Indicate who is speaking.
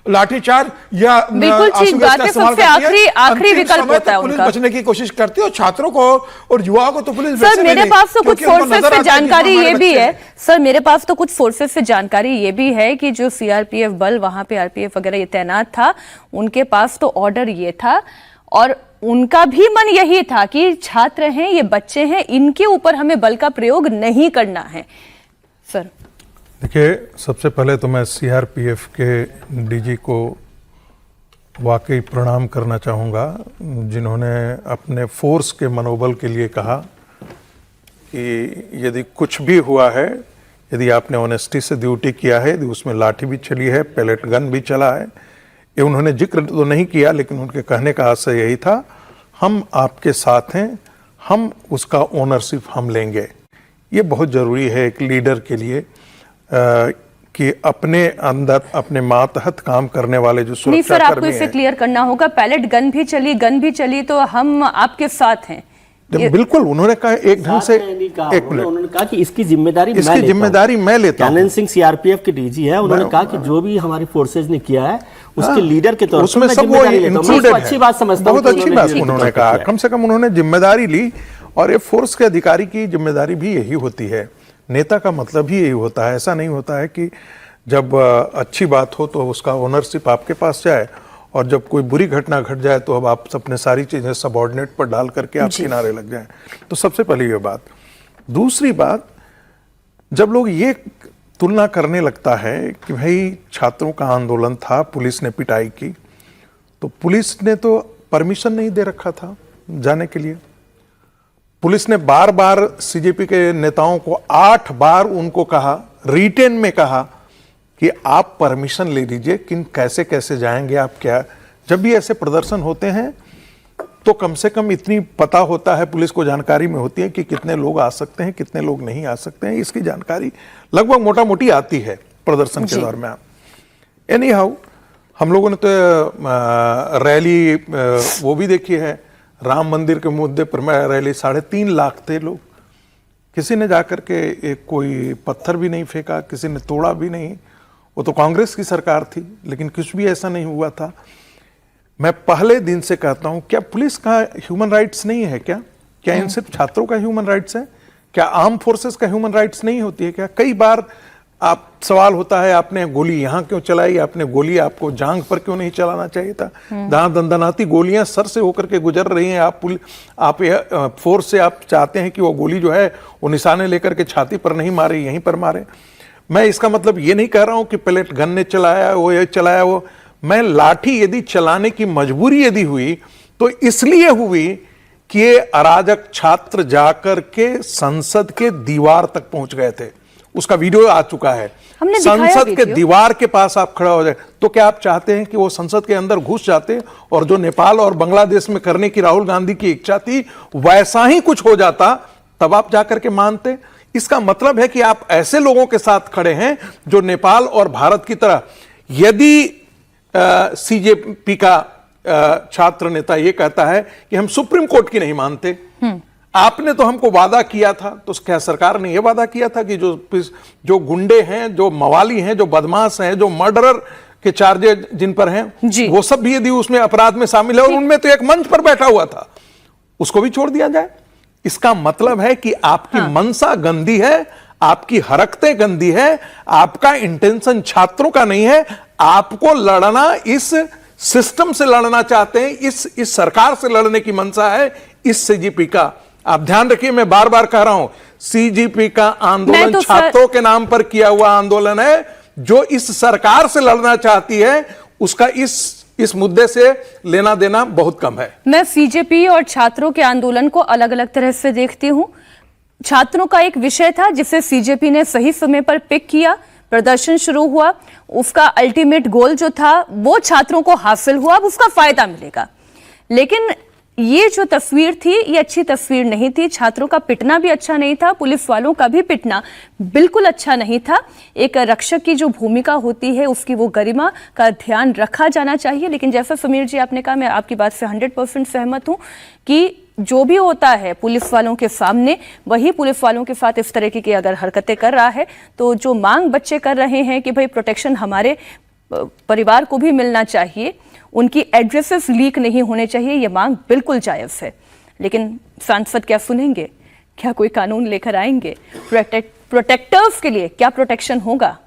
Speaker 1: लाठीचार्ज या
Speaker 2: बिल्कुल ठीक बात है, सबसे आखिरी विकल्प होता है
Speaker 1: पुलिस
Speaker 2: उनका।
Speaker 1: बचने की कोशिश करती है और छात्रों को और युवाओं को तो पुलिस
Speaker 2: सर मेरे पास तो कुछ सोर्सेस से जानकारी ये भी है, सर मेरे पास तो कुछ सोर्सेस से जानकारी ये भी है कि जो सीआरपीएफ बल वहां पे आरपीएफ वगैरह ये तैनात था, उनके पास तो ऑर्डर ये था और उनका भी मन यही था कि छात्र हैं, ये बच्चे हैं, इनके ऊपर हमें बल का प्रयोग नहीं करना है। सर
Speaker 3: देखिए, सबसे पहले तो मैं सीआरपीएफ के डीजी को वाकई प्रणाम करना चाहूँगा, जिन्होंने अपने फोर्स के मनोबल के लिए कहा कि यदि कुछ भी हुआ है, यदि आपने ऑनेस्टी से ड्यूटी किया है, यदि उसमें लाठी भी चली है, पैलेट गन भी चला है, ये उन्होंने जिक्र तो नहीं किया, लेकिन उनके कहने का आशय यही था, हम आपके साथ हैं, हम उसका ओनरशिप हम लेंगे। ये बहुत ज़रूरी है एक लीडर के लिए कि अपने अंदर अपने मातहत काम करने वाले जो
Speaker 2: नहीं सर, आपको इसे क्लियर करना होगा, पैलेट गन भी चली तो हम आपके साथ हैं।
Speaker 3: बिल्कुल, उन्होंने कहा एक ढंग से,
Speaker 4: एक मिनट, उन्होंने कहा कि इसकी जिम्मेदारी
Speaker 3: मैं लेता हूं।
Speaker 4: कैनन सिंह सीआरपीएफ के डीजी है, उन्होंने कहा कि जो भी हमारी फोर्सेज ने किया है उसके लीडर के तौर पर
Speaker 3: उसमें सब वो इंक्लूडेड है।
Speaker 4: अच्छी बात समझता हूं,
Speaker 3: बहुत अच्छी बात उन्होंने कहा, कम से कम उन्होंने जिम्मेदारी ली। और ये फोर्स के अधिकारी की जिम्मेदारी भी यही होती है, नेता का मतलब ही यही होता है। ऐसा नहीं होता है कि जब अच्छी बात हो तो उसका ओनरशिप आपके पास जाए और जब कोई बुरी घटना घट जाए तो अब आप अपने सारी चीजें सबऑर्डिनेट पर डाल करके आप किनारे लग जाएं। तो सबसे पहले ये बात। दूसरी बात, जब लोग ये तुलना करने लगता है कि भाई छात्रों का आंदोलन था, पुलिस ने पिटाई की, तो पुलिस ने तो परमिशन नहीं दे रखा था जाने के लिए। पुलिस ने बार बार सीजेपी के नेताओं को 8 बार उनको कहा, रिटेन में कहा कि आप परमिशन ले लीजिए, किन कैसे कैसे जाएंगे आप, क्या। जब भी ऐसे प्रदर्शन होते हैं तो कम से कम इतनी पता होता है, पुलिस को जानकारी में होती है कि कितने लोग आ सकते हैं, कितने लोग नहीं आ सकते हैं। इसकी जानकारी लगभग मोटा मोटी आती है प्रदर्शन के दौरान। एनी हाउ, हम लोगों ने तो रैली वो भी देखी है, राम मंदिर के मुद्दे पर रैली 3.5 लाख थे लोग। किसी ने जाकर के एक कोई पत्थर भी नहीं फेंका, किसी ने तोड़ा भी नहीं। वो तो कांग्रेस की सरकार थी, लेकिन कुछ भी ऐसा नहीं हुआ था। मैं पहले दिन से कहता हूं, क्या पुलिस का ह्यूमन राइट्स नहीं है क्या इन सिर्फ छात्रों का ह्यूमन राइट्स है? क्या आर्म फोर्सेस का ह्यूमन राइट्स नहीं होती है क्या? कई बार आप सवाल होता है, आपने गोली यहां क्यों चलाई, आपने गोली आपको जांघ पर क्यों नहीं चलाना चाहिए था? दंदनाती गोलियां सर से होकर के गुजर रही हैं, आप फोर्स से आप चाहते हैं कि वो गोली जो है वो निशाने लेकर के छाती पर नहीं मारे, यहीं पर मारे। मैं इसका मतलब ये नहीं कह रहा हूं कि पैलेट गन ने चलाया वो, ये चलाया वो। मैं लाठी यदि चलाने की मजबूरी यदि हुई तो इसलिए हुई कि ये अराजक छात्र जाकर के संसद के दीवार तक पहुंच गए थे। उसका वीडियो आ चुका है, संसद के दीवार के पास आप खड़ा हो जाए। तो क्या आप चाहते हैं कि वो संसद के अंदर घुस जाते और जो नेपाल और बांग्लादेश में करने की राहुल गांधी की इच्छा थी वैसा ही कुछ हो जाता, तब आप जाकर के मानते? इसका मतलब है कि आप ऐसे लोगों के साथ खड़े हैं जो नेपाल और भारत की तरह। यदि सीजेपी का छात्र नेता यह कहता है कि हम सुप्रीम कोर्ट की नहीं मानते, आपने तो हमको वादा किया था, तो क्या सरकार ने यह वादा किया था कि जो गुंडे हैं, जो मवाली हैं, जो बदमाश हैं, जो मर्डरर के चार्जेस जिन पर हैं, वो सब भी यदि उसमें अपराध में शामिल है और उनमें तो एक मंच पर बैठा हुआ था, उसको भी छोड़ दिया जाए? इसका मतलब है कि आपकी मनसा गंदी है, आपकी हरकतें गंदी है, आपका इंटेंशन छात्रों का नहीं है। आपको लड़ना इस सिस्टम से लड़ना चाहते हैं, इस सरकार से लड़ने की मनसा है इस सीजीपी का। आप ध्यान रखिए, मैं बार बार कह रहा हूं, सीजीपी का आंदोलन तो छात्रों के नाम पर किया हुआ आंदोलन है। जो इस सरकार से लड़ना चाहती है उसका इस मुद्दे से लेना देना बहुत कम है।
Speaker 2: मैं सीजेपी और छात्रों के आंदोलन को अलग अलग तरह से देखती हूं। छात्रों का एक विषय था जिसे सीजेपी ने सही समय पर पिक किया, प्रदर्शन शुरू हुआ, उसका अल्टीमेट गोल जो था वो छात्रों को हासिल हुआ, अब उसका फायदा मिलेगा। लेकिन ये जो तस्वीर थी ये अच्छी तस्वीर नहीं थी। छात्रों का पिटना भी अच्छा नहीं था, पुलिस वालों का भी पिटना बिल्कुल अच्छा नहीं था। एक रक्षक की जो भूमिका होती है उसकी वो गरिमा का ध्यान रखा जाना चाहिए। लेकिन जैसा समीर जी आपने कहा, मैं आपकी बात से 100% सहमत हूं कि जो भी होता है पुलिस वालों के सामने, वही पुलिस वालों के साथ इस तरह की अगर हरकतें कर रहा है तो जो मांग बच्चे कर रहे हैं कि भाई प्रोटेक्शन हमारे परिवार को भी मिलना चाहिए, उनकी एड्रेसेस लीक नहीं होने चाहिए, ये मांग बिल्कुल जायज़ है। लेकिन सांसद क्या सुनेंगे? क्या कोई कानून लेकर आएंगे? प्रोटेक्टर्स के लिए क्या प्रोटेक्शन होगा?